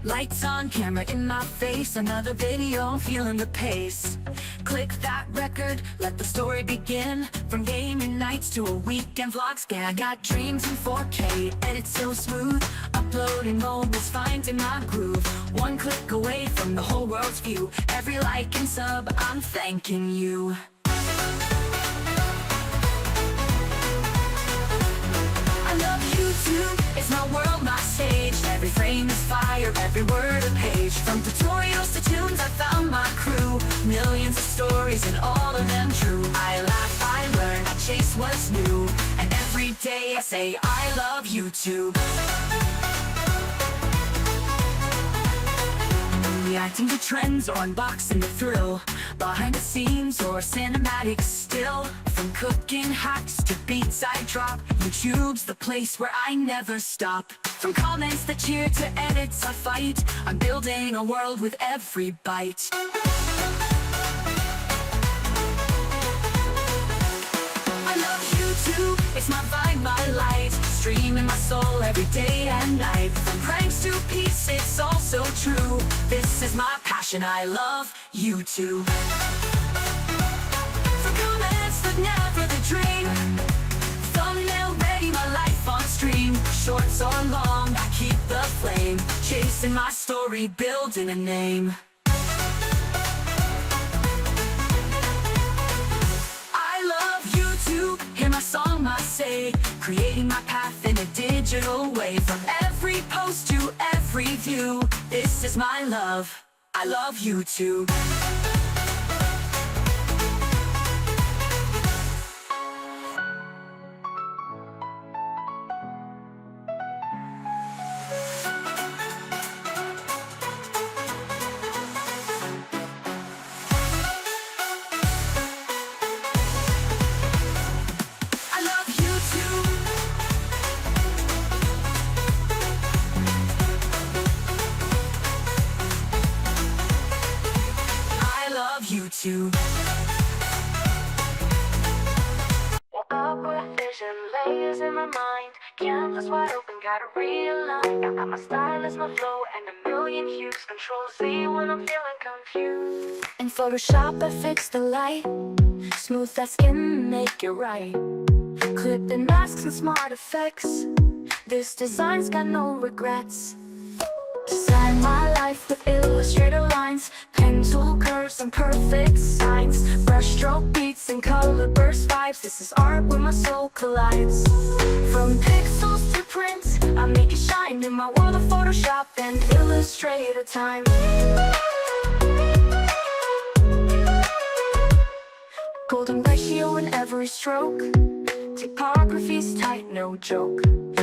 Lights on, camera in my face, another video, feeling the pace. Click that record, let the story begin. From gaming nights to a weekend vlog scan. I got dreams in 4K, edit so smooth. Uploading mobiles, finding my groove. One click away from the whole world's view. Every like and sub, I'm thanking you. I love YouTube, it's my world, my stage. Every frame is fire, every word a page. From tutorials to tunes, I found my crew. Millions of stories and all of them true. I laugh, I learn, I chase what's new. And every day I say I love YouTube. Reacting to trends or unboxing the thrill. Behind the scenes or cinematic still. From cooking hacks to beats I drop, YouTube's the place where I never stop. From comments that cheer to edits I fight, I'm building a world with every bite. I love YouTube, it's my vibe, my light. Streaming my soul every day and night. From pranks to peace, it's all so true. This is my passion, I love YouTube. From comments that never the dream. Thumbnail ready, my life on stream. Shorts or long, I keep the flame. Chasing my story, building a name. Hear my song, my say, creating my path in a digital way. From every post to every view, this is my love, I love YouTube. YouTube. Woke up with vision, layers in my mind. Canvas wide open, gotta realign. I got my style as my flow and a million hues. Control Z when I'm feeling confused. In Photoshop I fix the light. Smooth that skin, make it right. Clipped in masks and smart effects. This design's got no regrets. Design my life with illustrator lines. Pen tool curves and perfect signs. Brushstroke beats and color burst vibes. This is art where my soul collides. From pixels to print, I make it shine in my world of Photoshop and Illustrator time. Golden ratio in every stroke. Typography's tight, no joke.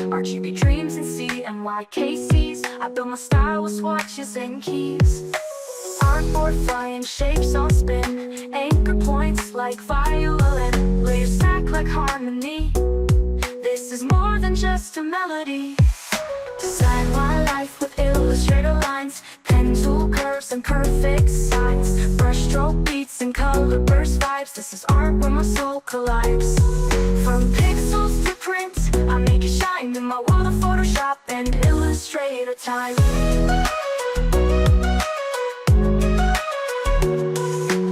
RGB dreams and CMYKCs. I build my style with swatches and keys. Artboard flying shapes on spin. Anchor points like violin. Layers stack like harmony. This is more than just a melody. Design my life with illustrator lines. Pen tool curves and perfect signs. Brushstroke beats and color burst vibes. This is art where my soul collides. From pixels to print, I make it shine in my world of Photoshop and Illustrator time.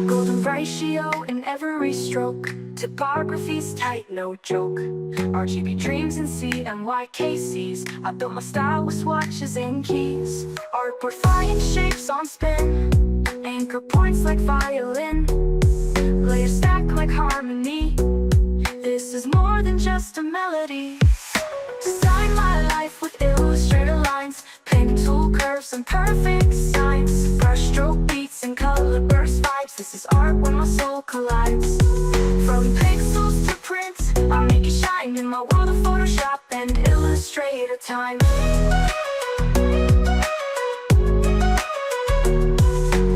Golden ratio in every stroke. Typography's tight, no joke. RGB dreams and CMYKCs. I built my style with swatches and keys. Artboard flying shapes on spin. Anchor points like violin. Layers stack like harmony. This is more than just a melody. Design my life with illustrator lines. Pen tool curves and perfect signs. Brushstroke beats and color burst vibes. This is art where my soul collides. From pixels to print, I make it shine in my world of Photoshop and Illustrator time.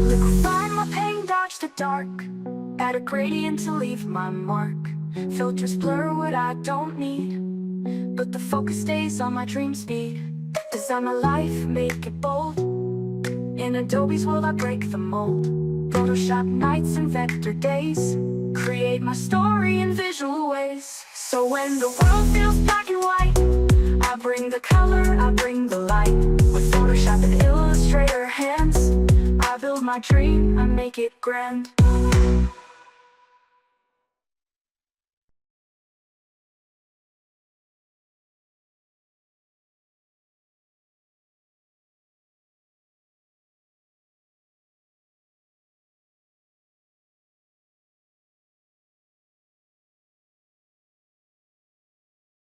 Liquefy my paint, dodge the dark. Add a gradient to leave my mark. Filters blur what I don't need, but the focus stays on my dream speed. Design my life, make it bold. In Adobe's world I break the mold. Photoshop nights and vector days. Create my story in visual ways. So when the world feels black and white, I bring the color, I bring the light. With Photoshop and Illustrator hands, I build my dream, I make it grand.